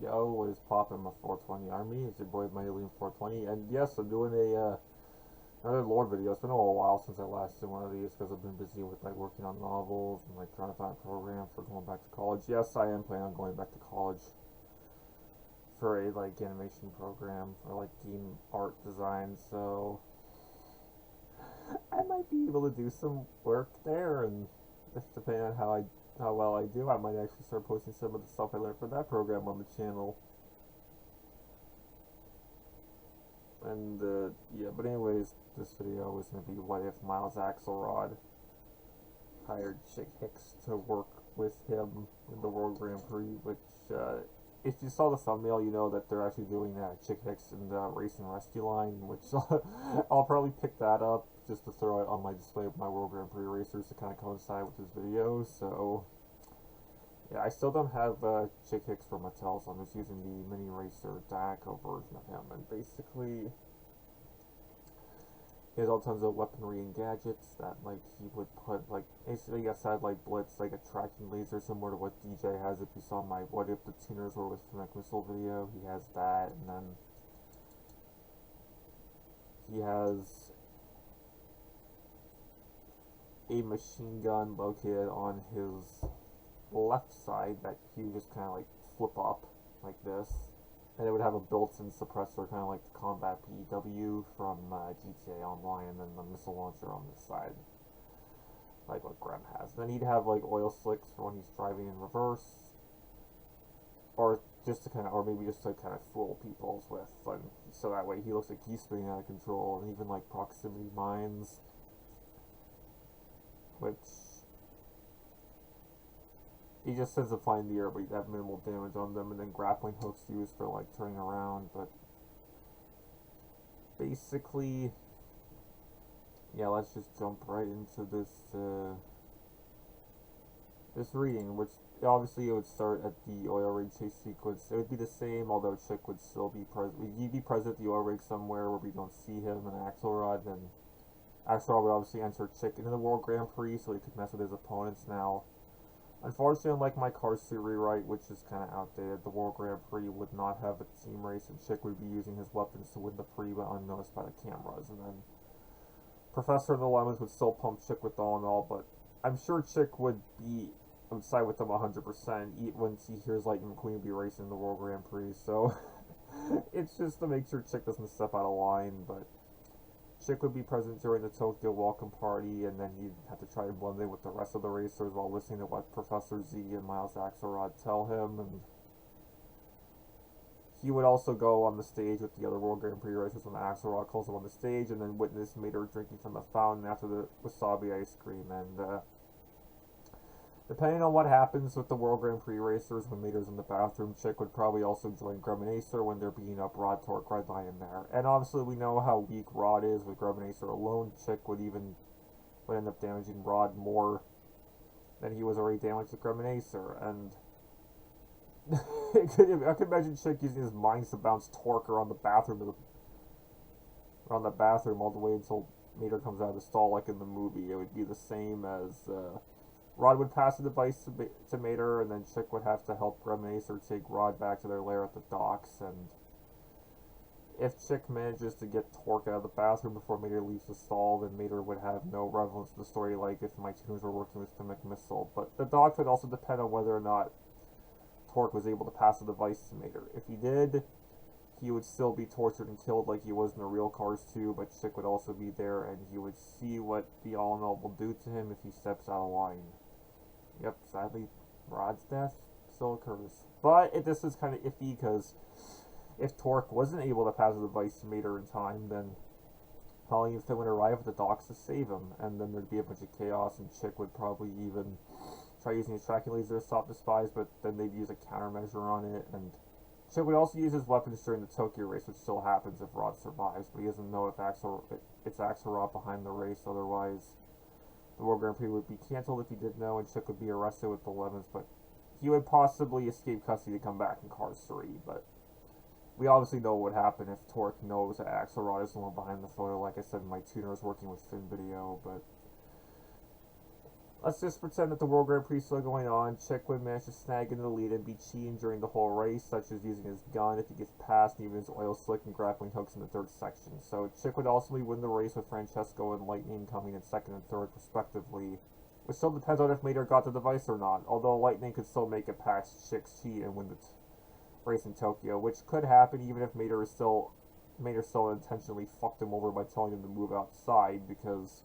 Yo, what is poppin' my 420 army? It's your boy McQueen 420, and yes, I'm doing a another lore video. It's been a little while since I last did one of these because I've been busy with like working on novels and like trying to find a program for going back to college. Yes, I am planning on going back to college for a like animation program or like game art design. So I might be able to do some work there, and just depending on how well I do, I might actually start posting some of the stuff I learned for that program on the channel. And yeah, but anyways, this video is going to be what if Miles Axlerod hired Chick Hicks to work with him in the World Grand Prix, which, if you saw the thumbnail, you know that they're actually doing Chick Hicks in the Race and Rescue line, which I'll probably pick that up just to throw it on my display of my World Grand Prix racers to kind of coincide with this video. So yeah, I still don't have Chick Hicks for Mattel, so I'm just using the Mini Racer DACO version of him, and basically he has all tons of weaponry and gadgets that like he would put like basically a satellite blitz, like a tracking laser similar to what DJ has. If you saw my What If the Tuners Were with McMissile video, he has that, and then he has a machine gun located on his left side that he would just kind of like flip up like this, and it would have a built-in suppressor, kind of like the Combat PEW from GTA Online, and then the missile launcher on this side, like what Grem has. And then he'd have like oil slicks for when he's driving in reverse, or just to kind of, or maybe just to kind of fool people with, and so that way he looks like he's spinning out of control. And even like proximity mines, which he just sends a fly in the air, but you'd have minimal damage on them, and then grappling hooks used for like turning around. But basically, yeah, let's just jump right into this this reading, which obviously it would start at the oil rig chase sequence. It would be the same, although Chick would still be present. He'd be present at the oil rig somewhere where we don't see him, and Axlerod, and Axlerod would obviously enter Chick into the World Grand Prix so he could mess with his opponents. Now, unfortunately, unlike my Car Suit rewrite, which is kind of outdated, the World Grand Prix would not have a team race, and Chick would be using his weapons to win the Prix, but unnoticed by the cameras. And then Professor of the Lemons would still pump Chick with all in all, but I'm sure Chick would side with them 100% once he hears Lightning McQueen be racing the World Grand Prix. So it's just to make sure Chick doesn't step out of line, but Chick would be present during the Tokyo welcome party, and then he'd have to try to blend in with the rest of the racers while listening to what Professor Z and Miles Axlerod tell him. And he would also go on the stage with the other World Grand Prix racers when Axlerod calls him on the stage, and then witness Mater drinking from the fountain after the wasabi ice cream. And depending on what happens with the World Grand Prix racers when Mater's in the bathroom, Chick would probably also join Grem and Acer when they're beating up Rod, Torque, Red Lion there. And obviously we know how weak Rod is with Grem and Acer alone. Chick would end up damaging Rod more than he was already damaged with Grem and Acer. And I could imagine Chick using his mines to bounce Torque around the bathroom all the way until Mater comes out of the stall, like in the movie. It would be the same as Rod would pass the device to Mater, and then Chick would have to help Grem and Acer take Rod back to their lair at the docks. And if Chick manages to get Torque out of the bathroom before Mater leaves the stall, then Mater would have no relevance to the story, like if my tuners were working with the McMissile. But the docks would also depend on whether or not Torque was able to pass the device to Mater. If he did, he would still be tortured and killed like he was in the real Cars 2, but Chick would also be there, and he would see what the All-in-All will do to him if he steps out of line. Yep, sadly, Rod's death still occurs. But this is kind of iffy, because if Torque wasn't able to pass the device to Mater in time, then Holly and Finn would arrive at the docks to save him, and then there'd be a bunch of chaos, and Chick would probably even try using his tracking laser to stop the spies, but then they'd use a countermeasure on it, and Chick would also use his weapons during the Tokyo race, which still happens if Rod survives, but he doesn't know if it's Axlerod behind the race. Otherwise, the World Grand Prix would be cancelled if he did know, and Chick would be arrested with the Lemons, but he would possibly escape custody to come back in Cars 3, but we obviously know what would happen if Torque knows that Axlerod is the one behind the photo. Like I said, my tuner is working with Finn video, but Let's just pretend that the World Grand Prix is still going on. Chick would manage to snag into the lead and be cheating during the whole race, such as using his gun if he gets past, and even his oil slick and grappling hooks in the third section. So Chick would ultimately win the race with Francesco and Lightning coming in second and third, respectively. Which still depends on if Mater got the device or not, although Lightning could still make it past Chick's cheat and win the race in Tokyo, which could happen even if Mater still intentionally fucked him over by telling him to move outside, because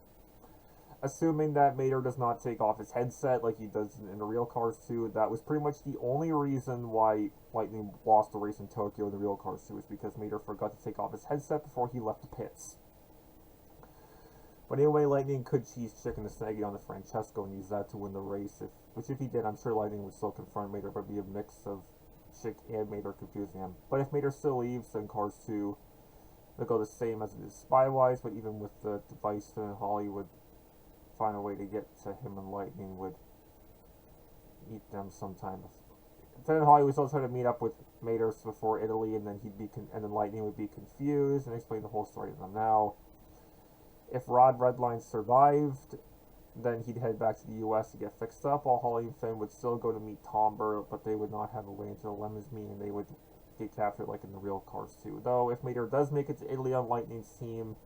assuming that Mater does not take off his headset like he does in the Real Cars 2, that was pretty much the only reason why Lightning lost the race in Tokyo in the Real Cars 2, was because Mater forgot to take off his headset before he left the pits. But anyway, Lightning could cheese Chick into snagging on the Francesco and use that to win the race, which if he did, I'm sure Lightning would still confront Mater, but be a mix of Chick and Mater confusing him. But if Mater still leaves, then Cars 2 will go the same as it is spy-wise, but even with the device, Finn and Holly would find a way to get to him, and Lightning would eat them sometime. Finn and Holly would still try to meet up with Mater before Italy, and then then Lightning would be confused and explain the whole story to them. Now, if Rod Redline survived, then he'd head back to the US to get fixed up, while Holly and Finn would still go to meet Tomber, but they would not have a way into the Lemons meet, and they would get captured like in the Real Cars 2. Though, if Mater does make it to Italy on Lightning's team,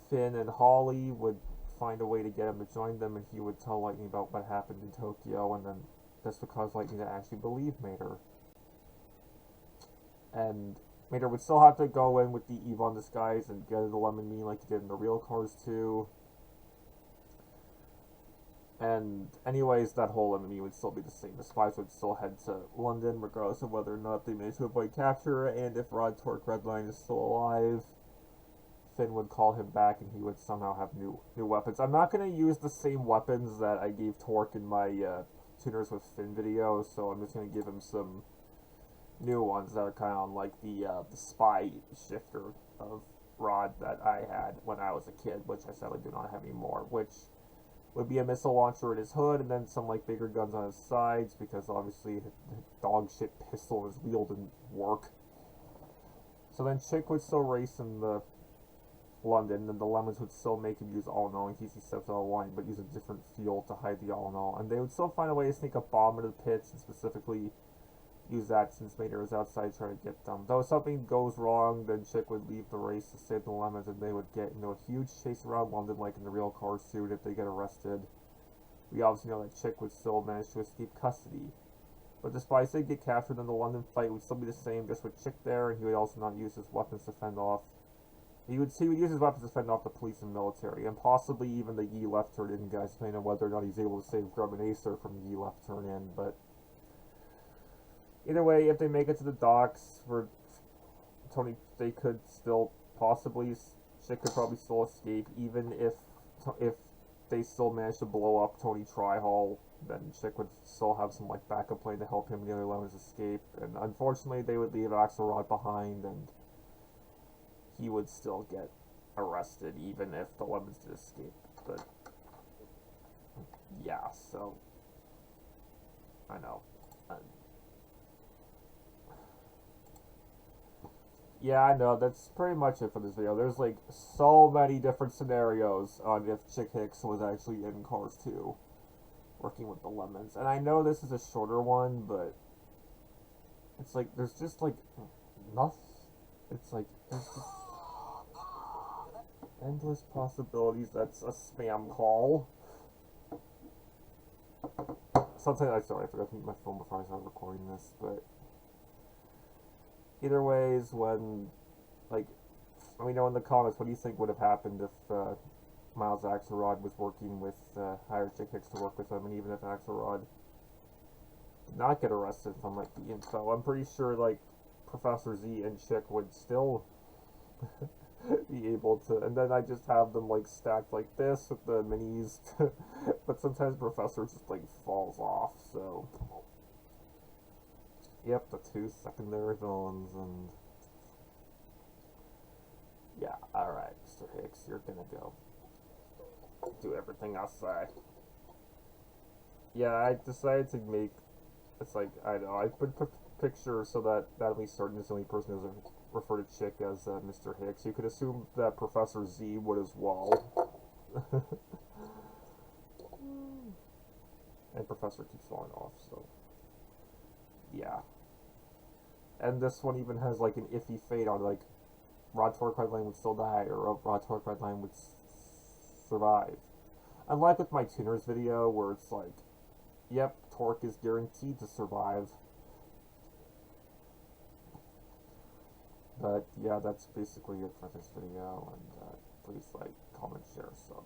Finn and Holly would find a way to get him to join them, and he would tell Lightning about what happened in Tokyo, and then this would cause Lightning to actually believe Mater. And Mater would still have to go in with the Evil disguise and get the Lemon meeting like he did in the Real Cars 2. And anyways, that whole Lemon meeting would still be the same. The spies would still head to London, regardless of whether or not they managed to avoid capture, and if Rod Torque Redline is still alive, Finn would call him back and he would somehow have new weapons. I'm not going to use the same weapons that I gave Torque in my Tuners with Finn video, so I'm just going to give him some new ones that are kind of like the spy shifter of Rod that I had when I was a kid, which I sadly do not have anymore, which would be a missile launcher in his hood, and then some like bigger guns on his sides, because obviously the dog shit pistol in his wheel didn't work. So then Chick would still race in the London, and the Lemons would still make him use all-in-all in case he steps out of line, but use a different fuel to hide the all-in-all. And they would still find a way to sneak a bomb into the pits, and specifically use that since Mater was outside trying to get them. Though if something goes wrong, then Chick would leave the race to save the Lemons, and they would get into a huge chase around London like in the Real Cars 2 if they get arrested. We obviously know that Chick would still manage to escape custody. But despite they get captured, then the London fight would still be the same, just with Chick there, and he would also not use his weapons to fend off. He would use his weapons to fend off the police and military, and possibly even the Yi left turn in guys, depending on whether or not he's able to save Grub and Acer from the Yi left turn in. But either way, if they make it to the docks, for Tony, they could still possibly, Chick could probably still escape, even if they still manage to blow up Tony Tryhall, then Chick would still have some like backup plan to help him and the other Lemons escape. And unfortunately, they would leave Axlerod behind, and he would still get arrested even if the Lemons did escape. But yeah, so I know. Yeah, I know, that's pretty much it for this video. There's like so many different scenarios on if Chick Hicks was actually in Cars 2 working with the Lemons. And I know this is a shorter one, but it's like there's just like nothing. It's like there's just endless possibilities. That's a spam call. Sometimes I forgot to mute my phone before I started recording this, but either ways, when, like, let me know in the comments, what do you think would have happened if Miles Axlerod was working with, hired Chick Hicks to work with him, and even if Axlerod did not get arrested from, like, the info. I'm pretty sure, like, Professor Z and Chick would still be able to, and then I just have them, like, stacked like this with the minis, but sometimes Professor just, like, falls off, so yep, the two secondary villains, and yeah, alright, Mr. Hicks, you're gonna go do everything I say. Yeah, I decided to make, it's like, I know, I put picture so that at least certain is the only person who doesn't refer to Chick as Mr. Hicks. You could assume that Professor Z would as well. And Professor keeps falling off, so yeah. And this one even has like an iffy fate on like Rod Torque Redline would still die, or Rod Torque Redline would survive. Unlike with my tuners video, where it's like, yep, Torque is guaranteed to survive. But yeah, that's basically it for this video, and please like, comment, share, sub,